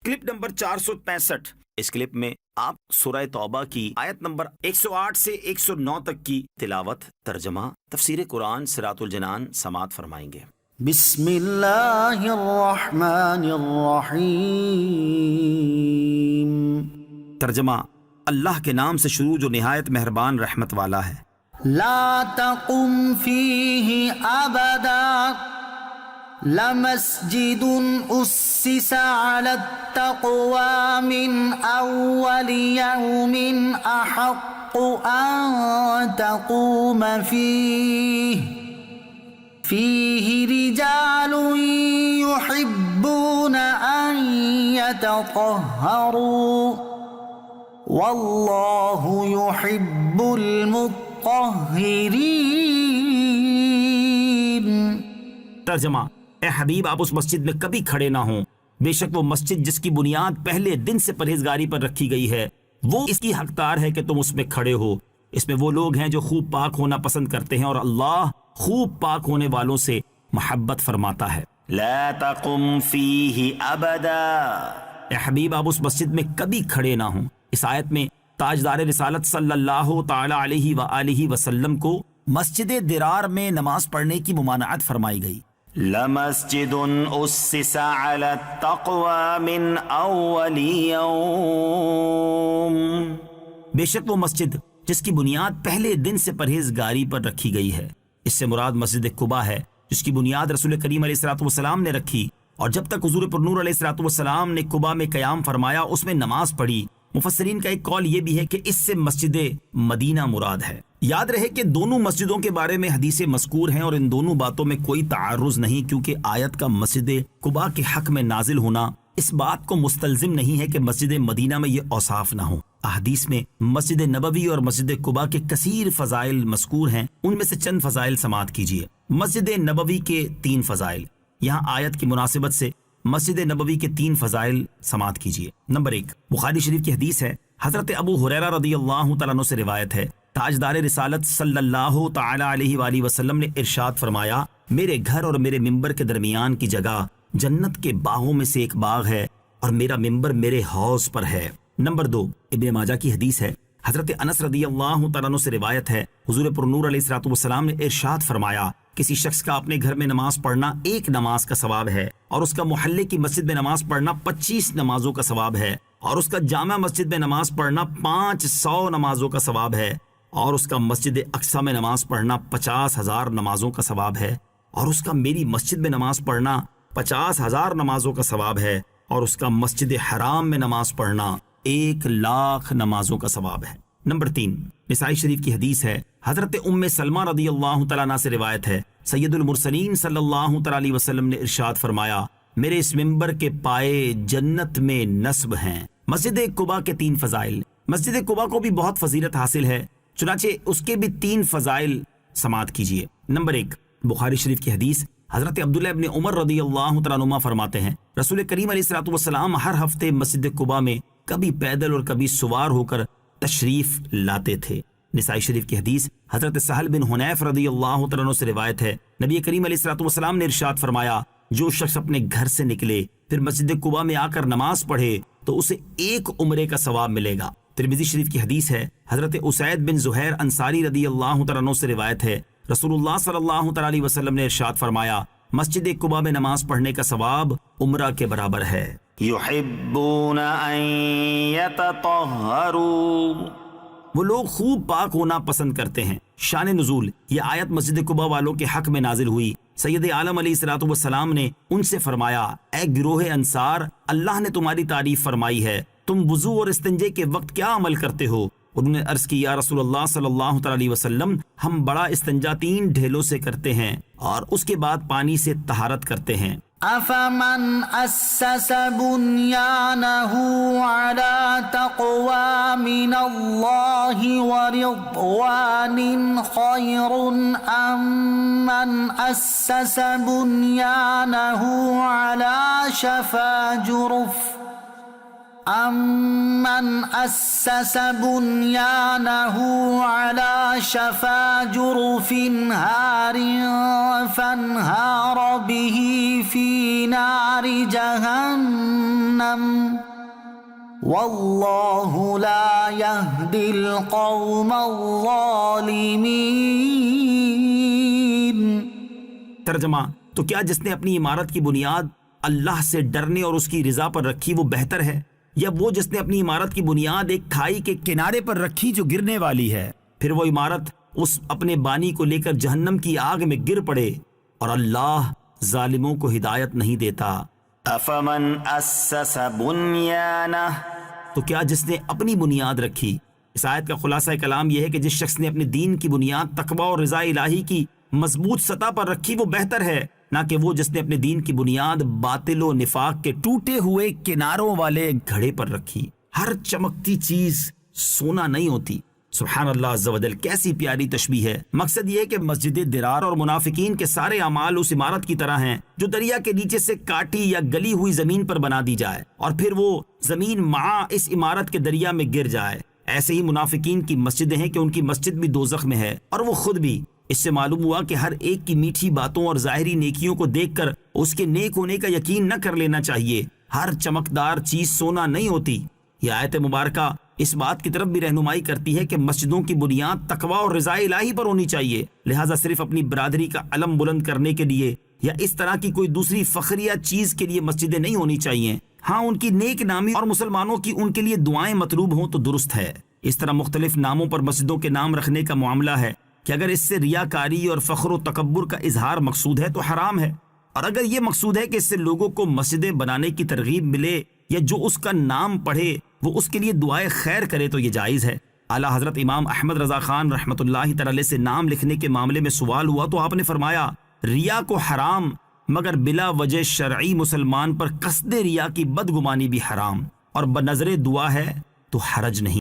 Clip number 465۔ اس clip میں آپ سورہ توبہ کی آیت نمبر 108 سے 109 تک کی تلاوت، ترجمہ، تفسیر قرآن صراط الجنان سماعت فرمائیں گے۔ بسم اللہ الرحمن الرحیم۔ ترجمہ، اللہ کے نام سے شروع جو نہایت مہربان رحمت والا ہے۔ لا تقم فیہ ابدا لمسجد اسس علی التقوی من اول یوم احق ان تقوم فیہ رجال یحبون ان یتطہروا واللہ یحب المطہرین۔ ترجمہ، اے حبیب آپ اس مسجد میں کبھی کھڑے نہ ہوں، بے شک وہ مسجد جس کی بنیاد پہلے دن سے پرہیزگاری پر رکھی گئی ہے وہ اس کی حقدار ہے کہ تم اس میں کھڑے ہو۔ اس میں وہ لوگ ہیں جو خوب پاک ہونا پسند کرتے ہیں اور اللہ خوب پاک ہونے والوں سے محبت فرماتا ہے۔ لا تقم فیہ ابدا، اے حبیب آپ اس مسجد میں کبھی کھڑے نہ ہوں۔ اس آیت میں تاجدار رسالت صلی اللہ تعالی علیہ وآلہ وسلم کو مسجد درار میں نماز پڑھنے کی ممانعت فرمائی گئی۔ لمسجد اسس علی التقوی من اول یوم، بے شک وہ مسجد جس کی بنیاد پہلے دن سے پرہیزگاری پر رکھی گئی ہے۔ اس سے مراد مسجد قباء ہے جس کی بنیاد رسول کریم علیہ الصلوۃ والسلام نے رکھی، اور جب تک حضور پر نور علیہ الصلوۃ والسلام نے قباء میں قیام فرمایا اس میں نماز پڑھی۔ مفسرین کا ایک قول یہ بھی ہے کہ اس سے مسجد مدینہ مراد ہے۔ یاد رہے کہ دونوں مسجدوں کے بارے میں حدیثیں مذکور ہیں اور ان دونوں باتوں میں کوئی تعارض نہیں، کیونکہ آیت کا مسجد قباء کے حق میں نازل ہونا اس بات کو مستلزم نہیں ہے کہ مسجد مدینہ میں یہ اوصاف نہ ہوں۔ احادیث میں مسجد نبوی اور مسجد قباء کے کثیر فضائل مذکور ہیں، ان میں سے چند فضائل سماعت کیجیے۔ مسجد نبوی کے 3 فضائل، یہاں آیت کی مناسبت سے مسجد نبوی کے 3 فضائل سماعت کیجیے۔ نمبر 1، بخاری شریف کی حدیث ہے، حضرت ابو ہریرہ رضی اللہ تعالیٰ عنہ سے روایت ہے، تاجدار رسالت صلی اللہ تعالی علیہ وآلہ وسلم نے ارشاد فرمایا، میرے گھر اور میرے ممبر کے درمیان کی جگہ جنت کے باغوں میں سے ایک باغ ہے اور میرا ممبر میرے حوض پر ہے۔ نمبر 2، ابن ماجہ کی حدیث ہے، حضرت انس رضی اللہ تعالیٰ عنہ سے روایت ہے، حضور پر نور علیہ الصلوۃ والسلام نے ارشاد فرمایا، کسی شخص کا اپنے گھر میں نماز پڑھنا 1 نماز کا ثواب ہے، اور اس کا محلے کی مسجد میں نماز پڑھنا 25 نمازوں کا ثواب ہے، اور اس کا جامع مسجد میں نماز پڑھنا 500 نمازوں کا ثواب ہے، اور اس کا مسجد اقصی میں نماز پڑھنا 50,000 نمازوں کا ثواب ہے، اور اس کا میری مسجد میں نماز پڑھنا 50,000 نمازوں کا ثواب ہے، اور اس کا مسجد حرام میں نماز پڑھنا 1,00,000 نمازوں کا ثواب ہے۔ نمبر 3، نسائی شریف کی حدیث ہے، حضرت ام سلمہ رضی اللہ تعالیٰ عنہ سے روایت ہے، سید المرسلین صلی اللہ تعالیٰ علیہ وسلم نے ارشاد فرمایا، میرے اس ممبر کے پائے جنت میں نصب ہیں۔ مسجد قباء کے 3 فضائل، مسجد قباء کو بھی بہت فضیلت حاصل ہے، چنانچہ اس کے بھی 3 فضائل سماعت کیجیے۔ نمبر 1، بخاری شریف کی حدیث، حضرت عبداللہ ابن عمر رضی اللہ تعالیٰ عنہما فرماتے ہیں، رسول کریم علیہ الصلوۃ والسلام ہر ہفتے مسجد قباء میں کبھی پیدل اور کبھی سوار ہو کر تشریف لاتے تھے۔ نسائی شریف کی حدیث، حضرت سہل بن حنیف رضی اللہ تعالیٰ عنہ سے روایت ہے، نبی کریم علیہ الصلوۃ والسلام نے ارشاد فرمایا، جو شخص اپنے گھر سے نکلے پھر مسجد قباء میں آ کر نماز پڑھے تو اسے 1 عمرے کا ثواب ملے گا۔ ترمذی شریف کی حدیث ہے، حضرت اسید بن زہیر انصاری رضی اللہ تعالیٰ عنہ سے روایت ہے، رسول اللہ صلی اللہ تعالیٰ علیہ وسلم نے ارشاد فرمایا، مسجد قباء میں نماز پڑھنے کا ثواب عمرہ کے برابر ہے۔ یحبون ان یتطہروا، وہ لوگ خوب پاک ہونا پسند کرتے ہیں۔ شان نزول، یہ آیت مسجد قباء والوں کے حق میں نازل ہوئی۔ سید عالم علیہ الصلوۃ والسلام نے ان سے فرمایا، اے گروہ انصار، اللہ نے تمہاری تعریف فرمائی ہے، تم وضو اور استنجے کے وقت کیا عمل کرتے ہو؟ انہوں نے عرض کی، یا رسول اللہ صلی اللہ تعالی علیہ وسلم، ہم بڑا استنجا 3 ڈھیلوں سے کرتے ہیں اور اس کے بعد پانی سے طہارت کرتے ہیں۔ افمن اسس بنیانہ علی تقوی من اللہ ورضوان خیر ام من اسس بنیانہ علی شفا أَمَّنْ أَسَّسَ بُنْيَانَهُ عَلَى شَفَا جُرُفٍ هَارٍ فَانْهَارَ بِهِ فِي نَارِ جَهَنَّمَ وَاللَّهُ لَا يَهْدِي الْقَوْمَ الظَّالِمِينَ۔ ترجمہ: تو کیا جس نے اپنی عمارت کی بنیاد اللہ سے ڈرنے اور اس کی رضا پر رکھی وہ بہتر ہے، یا وہ جس نے اپنی عمارت کی بنیاد ایک کھائی کے کنارے پر رکھی جو گرنے والی ہے، پھر وہ عمارت اس اپنے بانی کو لے کر جہنم کی آگ میں گر پڑے، اور اللہ ظالموں کو ہدایت نہیں دیتا۔ افمن اسس بنیانہ، تو کیا جس نے اپنی بنیاد رکھی۔ اس آیت کا خلاصہ کلام یہ ہے کہ جس شخص نے اپنے دین کی بنیاد تقوی اور رضا الہی کی مضبوط سطح پر رکھی وہ بہتر ہے، نہ کہ وہ جس نے اپنے دین کی بنیاد باطل و نفاق کے ٹوٹے ہوئے کناروں والے گھڑے پر رکھی۔ ہر چمکتی چیز سونا نہیں ہوتی۔ سبحان اللہ عز و جل، کیسی پیاری تشبیہ ہے۔ مقصد یہ ہے کہ مسجد درار اور منافقین کے سارے اعمال اس عمارت کی طرح ہیں جو دریا کے نیچے سے کاٹی یا گلی ہوئی زمین پر بنا دی جائے اور پھر وہ زمین مع اس عمارت کے دریا میں گر جائے۔ ایسے ہی منافقین کی مسجدیں ہیں کہ ان کی مسجد بھی دوزخ میں ہے اور وہ خود بھی۔ اس سے معلوم ہوا کہ ہر ایک کی میٹھی باتوں اور ظاہری نیکیوں کو دیکھ کر اس کے نیک ہونے کا یقین نہ کر لینا چاہیے۔ ہر چمکدار چیز سونا نہیں ہوتی۔ یہ آیت مبارکہ اس بات کی طرف بھی رہنمائی کرتی ہے کہ مسجدوں کی بنیاد تقوی اور رضا الہی پر ہونی چاہیے، لہٰذا صرف اپنی برادری کا علم بلند کرنے کے لیے یا اس طرح کی کوئی دوسری فخریہ چیز کے لیے مسجدیں نہیں ہونی چاہیے۔ ہاں، ان کی نیک نامی اور مسلمانوں کی ان کے لیے دعائیں مطلوب ہوں تو درست ہے۔ اس طرح مختلف ناموں پر مسجدوں کے نام رکھنے کا معاملہ ہے کہ اگر اس سے ریاکاری اور فخر و تکبر کا اظہار مقصود ہے تو حرام ہے، اور اگر یہ مقصود ہے کہ اس سے لوگوں کو مسجدیں بنانے کی ترغیب ملے یا جو اس کا نام پڑھے وہ اس کے لیے دعائے خیر کرے تو یہ جائز ہے۔ اعلیٰ حضرت امام احمد رضا خان رحمۃ اللہ تعالی سے نام لکھنے کے معاملے میں سوال ہوا تو آپ نے فرمایا، ریا کو حرام مگر بلا وجہ شرعی مسلمان پر قصد ریا کی بدگمانی بھی حرام، اور بنظر دعا ہے تو حرج نہیں۔